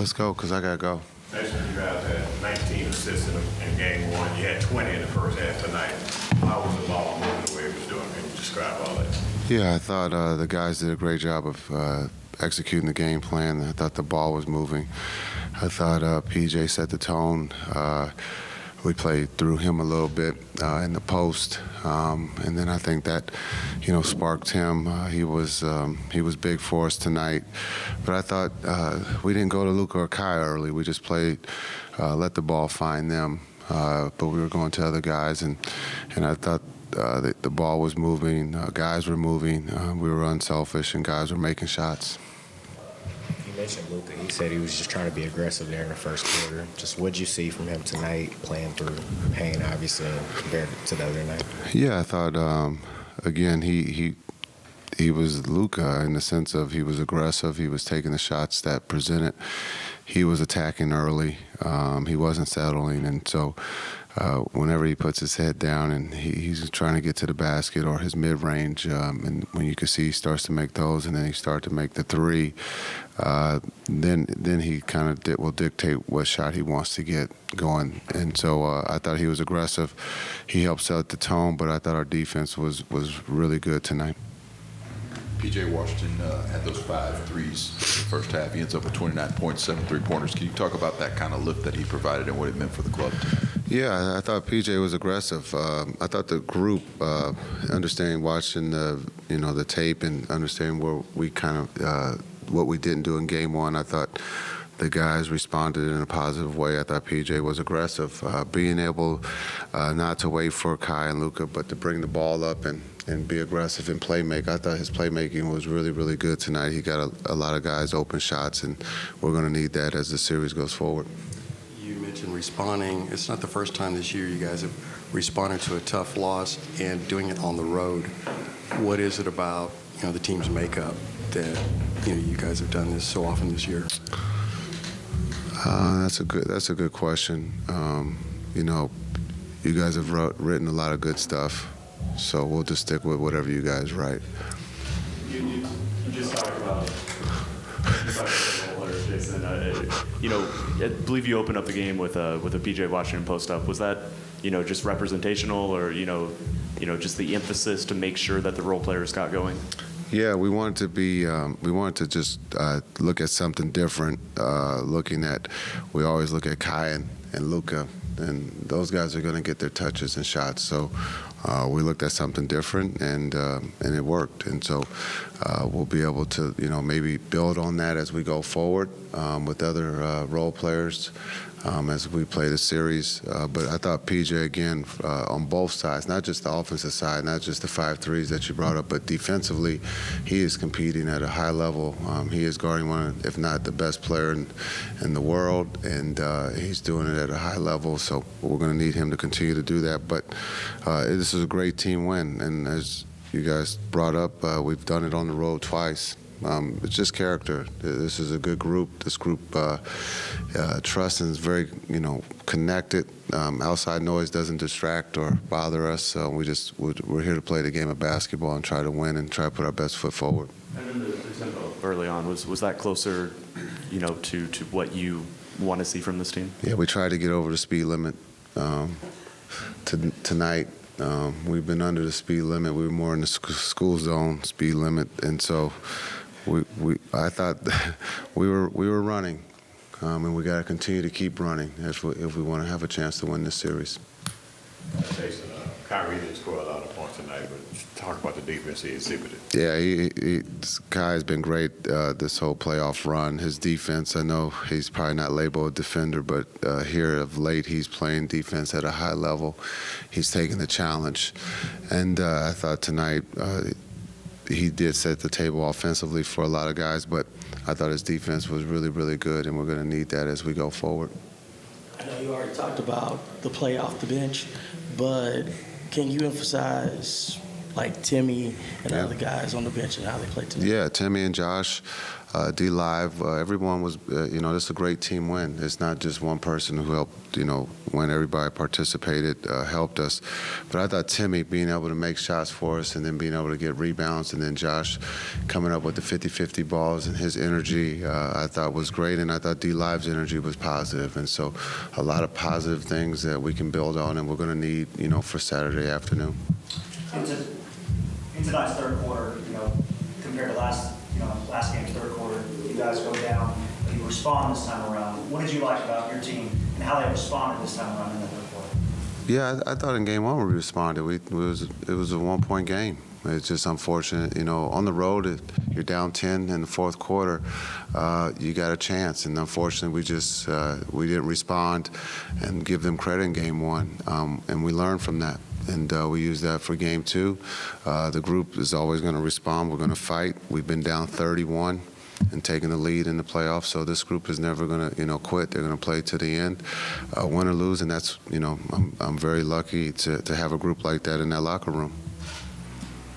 Let's go, because I got to go. Jason, you guys had 19 assists in game one. You had 20 in the first half tonight. How was the ball moving the way it was doing? Can you describe all that? Yeah, I thought the guys did a great job of executing the game plan. I thought the ball was moving. I thought PJ set the tone. We played through him a little bit in the post, and then I think that, sparked him. He was big for us tonight. But I thought we didn't go to Luka or Kai early. We just played, let the ball find them. But we were going to other guys, and I thought the ball was moving. Guys were moving. We were unselfish, and guys were making shots. You mentioned Luka. He said he was just trying to be aggressive there in the first quarter. Just what did you see from him tonight, playing through pain, obviously, compared to the other night? Yeah, I thought, again, he was Luka in the sense of he was aggressive. He was taking the shots that presented. He was attacking early. He wasn't settling. And so whenever he puts his head down and he's trying to get to the basket or his mid-range, and when you can see he starts to make those and then he starts to make the three, then he kind of will dictate what shot he wants to get going. And so I thought he was aggressive. He helped set the tone, but I thought our defense was really good tonight. P.J. Washington had those 5 threes in the first half. He ends up with 29 points, 7 3-pointers. Can you talk about that kind of lift that he provided and what it meant for the club? Yeah, I thought P.J. was aggressive. I thought the group, watching the tape and understanding where we kind of what we didn't do in game one, I thought the guys responded in a positive way. I thought P.J. was aggressive, being able not to wait for Kai and Luka, but to bring the ball up and be aggressive and playmake. I thought his playmaking was really, really good tonight. He got a lot of guys open shots, and we're going to need that as the series goes forward. You mentioned responding. It's not the first time this year you guys have responded to a tough loss and doing it on the road. What is it about the team's makeup that you guys have done this so often this year? That's a good question. You guys have written a lot of good stuff. So we'll just stick with whatever you guys write. You just talked about players, Jason. I believe you opened up the game with a PJ Washington post up. Was that just representational, or just the emphasis to make sure that the role players got going? Yeah, we wanted to be. We wanted to just look at something different. Looking at, we always look at Kai and Luka, and those guys are going to get their touches and shots. So we looked at something different, and it worked. And so we'll be able to, maybe build on that as we go forward with other role players as we play the series. But I thought PJ, again, on both sides, not just the offensive side, not just the 5 threes that you brought up, but defensively, he is competing at a high level. He is guarding one, if not the best player in the world, and he's doing it at a high level. So we're going to need him to continue to do that. But this is a great team win, and as you guys brought up, we've done it on the road twice. It's just character. This is a good group. This group trusts and is very, connected. Outside noise doesn't distract or bother us. We're here to play the game of basketball and try to win and try to put our best foot forward. And then the tempo early on, was that closer, to what you want to see from this team? Yeah, we tried to get over the speed limit tonight. We've been under the speed limit. We were more in the school zone speed limit, and so I thought we were running, and we got to continue to keep running if we want to have a chance to win this series. Jason, Kyrie didn't score a lot of points tonight, but talk about the defense he exhibited. Yeah, Kai has been great this whole playoff run. His defense, I know he's probably not labeled a defender, but here of late he's playing defense at a high level. He's taking the challenge. And I thought tonight he did set the table offensively for a lot of guys, but I thought his defense was really, really good, and we're going to need that as we go forward. I know you already talked about the play off the bench, but can you emphasize like Timmy and Yeah. other guys on the bench and how they played tonight? Yeah, Timmy and Josh, D Live, everyone was, this is a great team win. It's not just one person who helped, when everybody participated, helped us. But I thought Timmy being able to make shots for us and then being able to get rebounds, and then Josh coming up with the 50-50 balls and his energy, I thought was great. And I thought D Live's energy was positive. And so a lot of positive things that we can build on and we're going to need, for Saturday afternoon. In tonight's third quarter, compared to last game's third quarter, you guys go down, but you respond this time around. What did you like about your team and how they responded this time around in the third quarter? Yeah, I thought in game one we responded. It was a 1-point game. It's just unfortunate, on the road, you're down 10 in the fourth quarter, you got a chance. And unfortunately, we didn't respond and give them credit in game one. And we learned from that. And we use that for game two. The group is always going to respond. We're going to fight. We've been down 31 and taking the lead in the playoffs. So this group is never going to, quit. They're going to play to the end, win or lose. And that's, I'm very lucky to have a group like that in that locker room.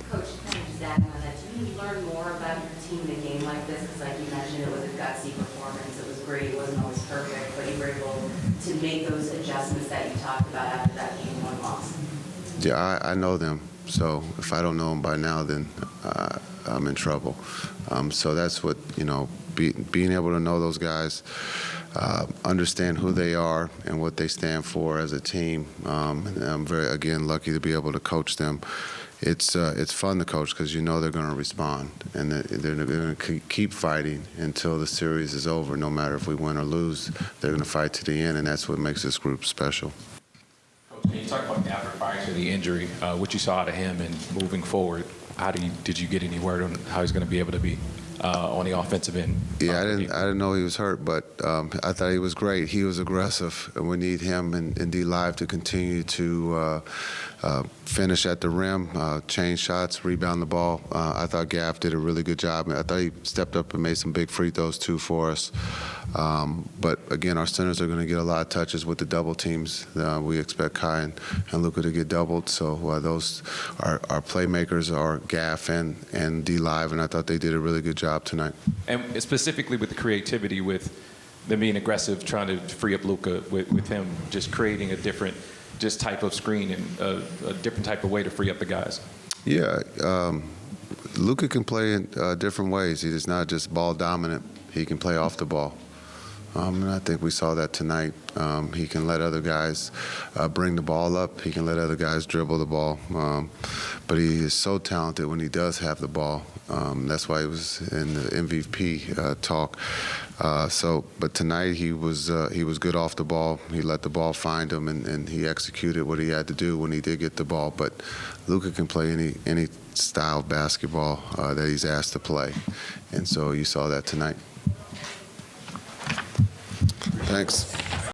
Coach, kind of just adding on that, do you learn more about your team in a game like this? Because like you mentioned, it was a gutsy performance. It was great. It wasn't always perfect, but you were able to make those adjustments that you talked about after that game one loss. Yeah, I know them. So if I don't know them by now, then I'm in trouble. So that's what, being able to know those guys, understand who they are and what they stand for as a team. And I'm very, again, lucky to be able to coach them. It's fun to coach because they're going to respond and they're going to keep fighting until the series is over. No matter if we win or lose, they're going to fight to the end, and that's what makes this group special. Coach, you talk about prior to the injury, what you saw out of him and moving forward. Did you get any word on how he's going to be able to be on the offensive end? Yeah, I didn't know he was hurt, but I thought he was great. He was aggressive, and we need him and D Live to continue to finish at the rim, change shots, rebound the ball. I thought Gaff did a really good job. I thought he stepped up and made some big free throws too for us. But again, our centers are going to get a lot of touches with the double teams. We expect Kai and Luka to get doubled. So those our playmakers are Gaff and D Live, and I thought they did a really good job tonight. And specifically with the creativity, with them being aggressive, trying to free up Luka, with him just creating a different type of screen and a different type of way to free up the guys. Yeah, Luka can play in different ways. He is not just ball dominant. He can play off the ball. And I think we saw that tonight. He can let other guys bring the ball up. He can let other guys dribble the ball. But he is so talented when he does have the ball. That's why he was in the MVP talk. But tonight he was good off the ball. He let the ball find him, and he executed what he had to do when he did get the ball. But Luka can play any style of basketball that he's asked to play, and so you saw that tonight. Thanks.